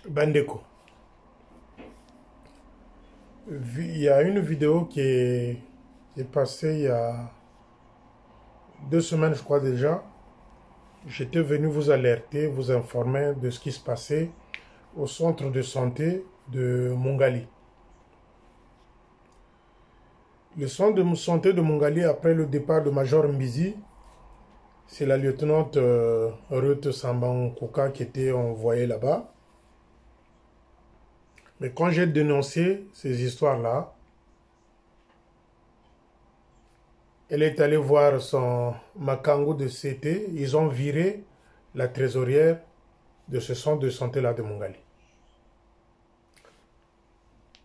Bandeko, il y a une vidéo est passée il y a 2 semaines, je crois déjà. J'étais venu vous alerter, vous informer de ce qui se passait au centre de santé de Mongali. Le centre de santé de Mongali, après le départ de Major Mbizi, c'est la lieutenante Ruth Sambankoka qui était envoyée là-bas. Mais quand j'ai dénoncé ces histoires-là, elle est allée voir son Makango de CT. Ils ont viré la trésorière de ce centre de santé-là de Mongali.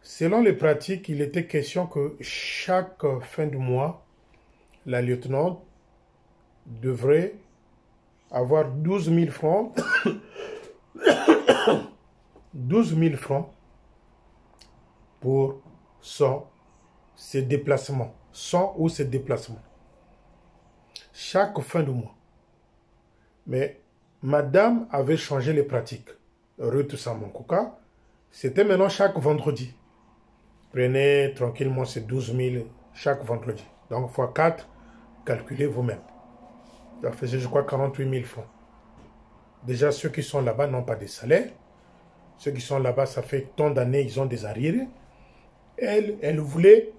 Selon les pratiques, il était question que chaque fin du mois, la lieutenante devrait avoir 12 000 francs, 12 000 francs pour ses déplacements, son ou ses déplacements, chaque fin de mois. Mais madame avait changé les pratiques. Ruth Sambankoka, c'était maintenant chaque vendredi. Prenez tranquillement ces 12 000 chaque vendredi. Donc, fois 4, calculez vous-même. Ça faisait, je crois, 48 000 francs. Déjà, ceux qui sont là-bas n'ont pas de salaire. Ceux qui sont là-bas, ça fait tant d'années, ils ont des arriérés. Elle voulait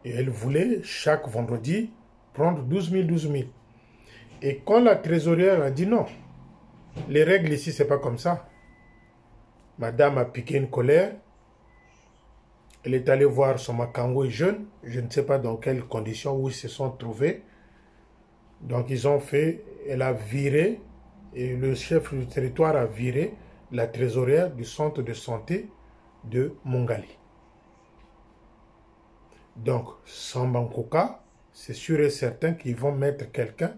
et elle voulait chaque vendredi prendre 12 000, 12 000. Et quand la trésorière a dit non, les règles ici, c'est pas comme ça. Madame a piqué une colère. Elle est allée voir son Makango jeune. Je ne sais pas dans quelles conditions où ils se sont trouvés. Donc ils ont fait, elle a viré, et le chef du territoire a viré la trésorière du centre de santé de Mongali. Donc, Sambankoka, c'est sûr et certain qu'ils vont mettre quelqu'un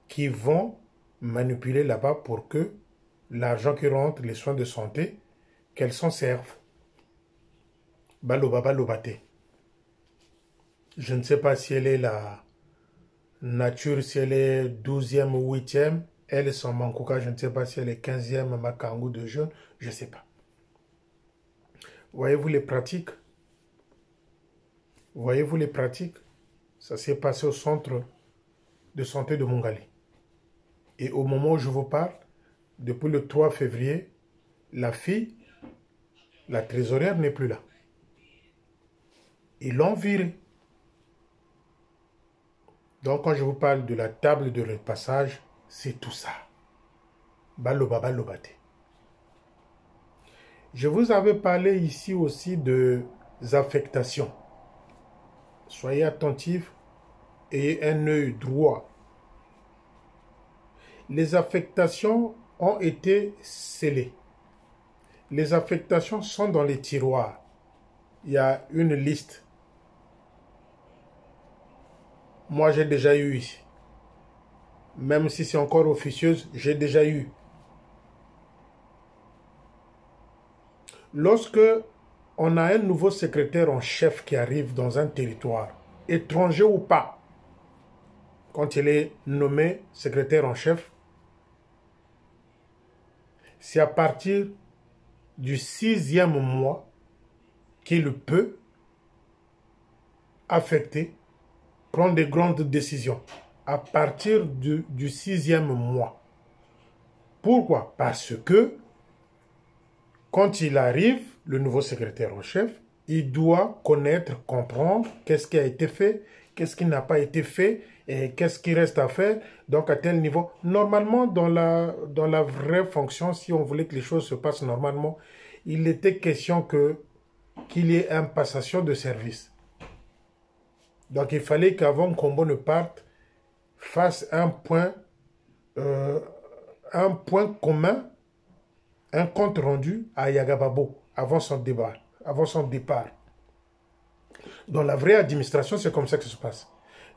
qui vont manipuler là-bas pour que l'argent qui rentre, les soins de santé, qu'elle s'en serve. Baloba balobate. Je ne sais pas si elle est la nature, si elle est 12e ou 8e. Elle, Sambankoka, je ne sais pas si elle est 15e Makango de jeune. Je ne sais pas. Voyez-vous les pratiques? Voyez-vous les pratiques? Ça s'est passé au centre de santé de Mongali. Et au moment où je vous parle, depuis le 3 février, la fille, la trésorière n'est plus là. Ils l'ont virée. Donc quand je vous parle de la table de repassage, c'est tout ça. Baloba balobate. Je vous avais parlé ici aussi de affectations. Soyez attentifs et un œil droit. Les affectations ont été scellées. Les affectations sont dans les tiroirs. Il y a une liste. Moi, j'ai déjà eu ici. Même si c'est encore officieuse, j'ai déjà eu. Lorsque on a un nouveau secrétaire en chef qui arrive dans un territoire, étranger ou pas, quand il est nommé secrétaire en chef, c'est à partir du 6e mois qu'il peut affecter, prendre des grandes décisions. À partir du 6e mois. Pourquoi? Parce que quand il arrive, le nouveau secrétaire en chef, il doit connaître, comprendre qu'est-ce qui a été fait, qu'est-ce qui n'a pas été fait, et qu'est-ce qui reste à faire, donc à tel niveau. Normalement, dans la vraie fonction, si on voulait que les choses se passent normalement, il était question qu'il y ait une passation de service. Donc il fallait qu'avant Kombo ne parte, fasse un point commun, un compte rendu à Yagababo avant son départ. Dans la vraie administration, c'est comme ça que ça se passe.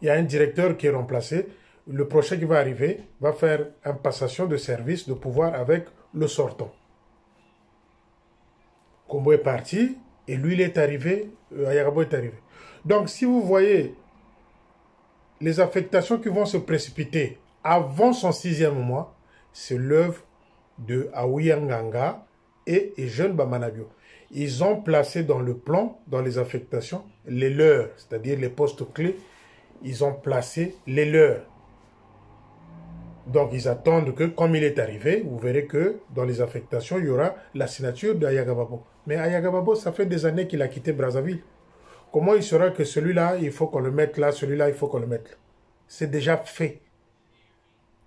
Il y a un directeur qui est remplacé. Le prochain qui va arriver va faire une passation de service, de pouvoir avec le sortant. Kombo est parti et lui, il est arrivé, Ayagabo est arrivé. Donc, si vous voyez les affectations qui vont se précipiter avant son 6e mois, c'est l'œuvre de Aouyanganga et Jeune Bamanabio. Ils ont placé dans le plan, dans les affectations, les leurs, c'est-à-dire les postes clés, ils ont placé les leurs. Donc ils attendent que, comme il est arrivé, vous verrez que dans les affectations, il y aura la signature d'Ayagababo. Mais Ayagababo, ça fait des années qu'il a quitté Brazzaville. Comment il sera que celui-là, il faut qu'on le mette là, celui-là, il faut qu'on le mette là? C'est déjà fait.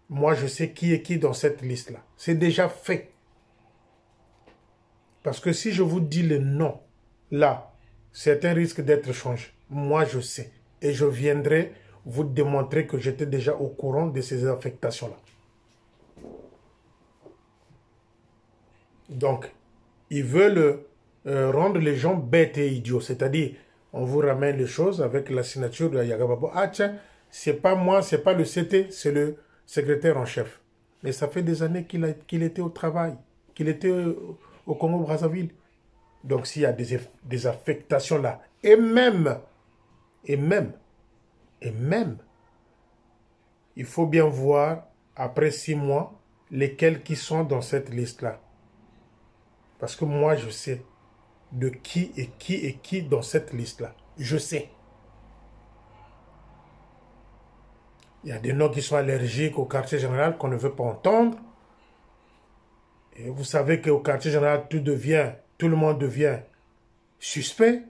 Moi, je sais qui est qui dans cette liste-là. C'est déjà fait. Parce que si je vous dis le nom, là, certains risquent d'être changés. Moi, je sais. Et je viendrai vous démontrer que j'étais déjà au courant de ces affectations-là. Donc, ils veulent rendre les gens bêtes et idiots. C'est-à-dire, on vous ramène les choses avec la signature de Ayagababo. Ah tiens, c'est pas moi, c'est pas le CT, c'est le secrétaire en chef. Mais ça fait des années qu'il était au travail, qu'il était au Congo-Brazzaville. Donc s'il y a des affectations là, et même, il faut bien voir, après 6 mois, lesquels qui sont dans cette liste-là. Parce que moi, je sais de qui est qui dans cette liste-là. Je sais. Il y a des noms qui sont allergiques au quartier général qu'on ne veut pas entendre. Et vous savez qu'au quartier général, tout le monde devient suspect.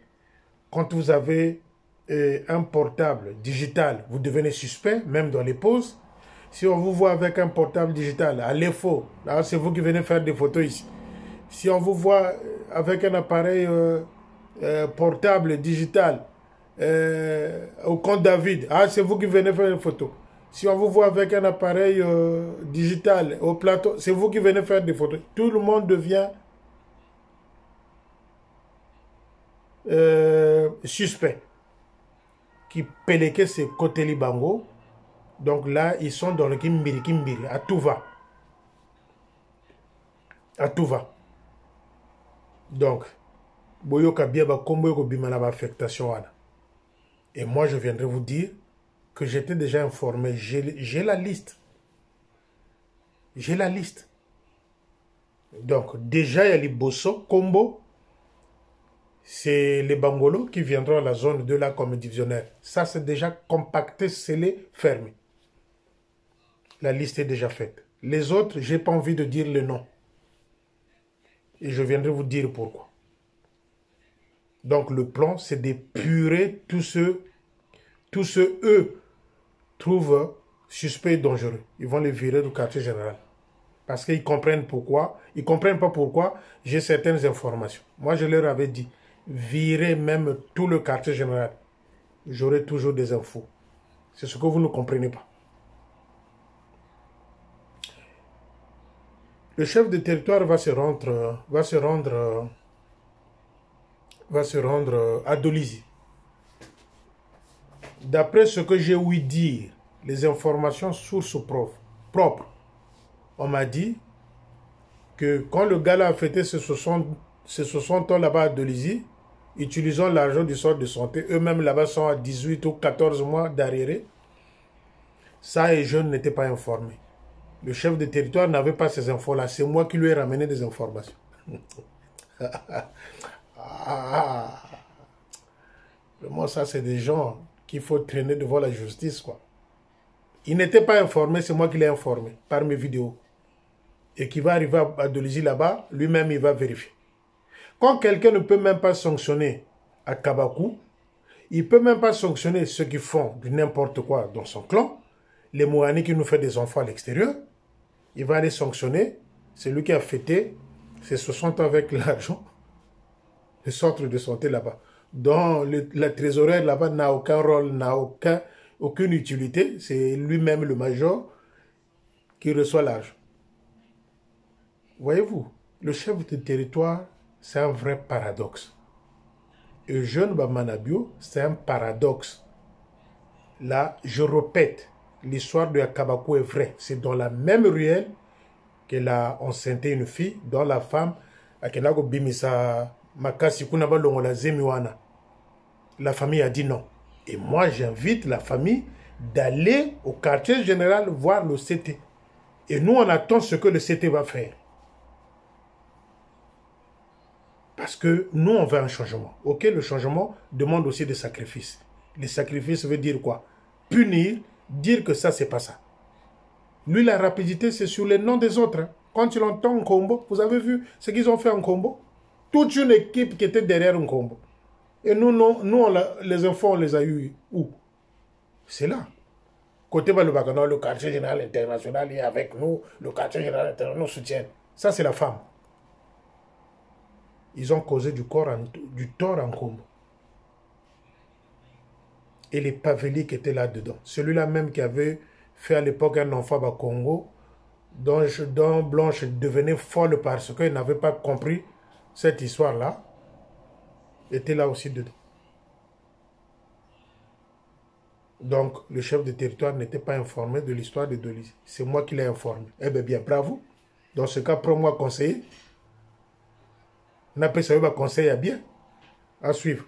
Quand vous avez un portable digital, vous devenez suspect, même dans les pauses. Si on vous voit avec un portable digital, à l'EFO, là c'est vous qui venez faire des photos ici. Si on vous voit avec un appareil portable digital au compte David, c'est vous qui venez faire des photos. Si on vous voit avec un appareil digital au plateau, c'est vous qui venez faire des photos. Tout le monde devient suspect. Qui peleke c'est côté Libango. Donc là, ils sont dans le Kimbiri, à tout va. À tout va. Donc, Boyoka Biaba Kombo Bimana affectation. Et moi, je viendrai vous dire que j'étais déjà informé. J'ai la liste. J'ai la liste. Donc, déjà, il y a les Bosso, Kombo. C'est les Bangolos qui viendront à la zone de là comme divisionnaire. Ça, c'est déjà compacté, scellé, fermé. La liste est déjà faite. Les autres, je n'ai pas envie de dire le nom. Et je viendrai vous dire pourquoi. Donc, le plan, c'est d'épurer tous ceux, eux, trouvent suspects et dangereux. Ils vont les virer du quartier général. Parce qu'ils comprennent pourquoi. Ils ne comprennent pas pourquoi j'ai certaines informations. Moi, je leur avais dit, virez même tout le quartier général. J'aurai toujours des infos. C'est ce que vous ne comprenez pas. Le chef de territoire va se rendre à Dolisie. D'après ce que j'ai ouï dire, les informations sources propres, on m'a dit que quand le gars a fêté ses 60 ans là-bas à Dolisie, utilisant l'argent du centre de santé, eux-mêmes là-bas sont à 18 ou 14 mois d'arriéré, ça et jeunes n'étaient pas informés. Le chef de territoire n'avait pas ces infos-là. C'est moi qui lui ai ramené des informations. Vraiment, ça, c'est des gens qu'il faut traîner devant la justice, quoi. Il n'était pas informé, c'est moi qui l'ai informé par mes vidéos. Et qui va arriver à Dolisie là-bas, lui-même, il va vérifier. Quand quelqu'un ne peut même pas sanctionner à Kabakou, il ne peut même pas sanctionner ceux qui font du n'importe quoi dans son clan, les Mouani qui nous fait des enfants à l'extérieur, il va aller sanctionner celui qui a fêté ses 60 ans avec l'argent, le centre de santé là-bas. Dont la trésorière là-bas n'a aucun rôle, n'a aucune utilité. C'est lui-même le major qui reçoit l'argent. Voyez-vous, le chef de territoire, c'est un vrai paradoxe. Eugène Bamanabio, c'est un paradoxe. Là, je répète, l'histoire de Kabakou est vraie. C'est dans la même ruelle qu'elle a enceinté une fille, dont la femme, Akenago Bimisa Makasi Kunaba Longola Zemiwana. La famille a dit non. Et moi, j'invite la famille d'aller au quartier général voir le CT. Et nous, on attend ce que le CT va faire. Parce que nous, on veut un changement. Ok, le changement demande aussi des sacrifices. Les sacrifices veut dire quoi? Punir, dire que ça, c'est pas ça. Lui, la rapidité, c'est sur les noms des autres. Hein. Quand il entend un combo, vous avez vu ce qu'ils ont fait en combo? Toute une équipe qui était derrière un combo. Et nous, les infos, on les a eu où? C'est là. Côté Balubagano, le quartier général international est avec nous. Le quartier général international nous soutient. Ça, c'est la femme. Ils ont causé du tort en combo. Et les Paveliks étaient là-dedans. Celui-là même qui avait fait à l'époque un enfant au Congo, dont Blanche devenait folle parce qu'elle n'avait pas compris cette histoire-là, était là aussi dedans. Donc, le chef de territoire n'était pas informé de l'histoire de Dolisie. C'est moi qui l'ai informé. Eh bien, bravo. Dans ce cas, prends-moi conseiller. On appelle ça un conseil à bien. À suivre.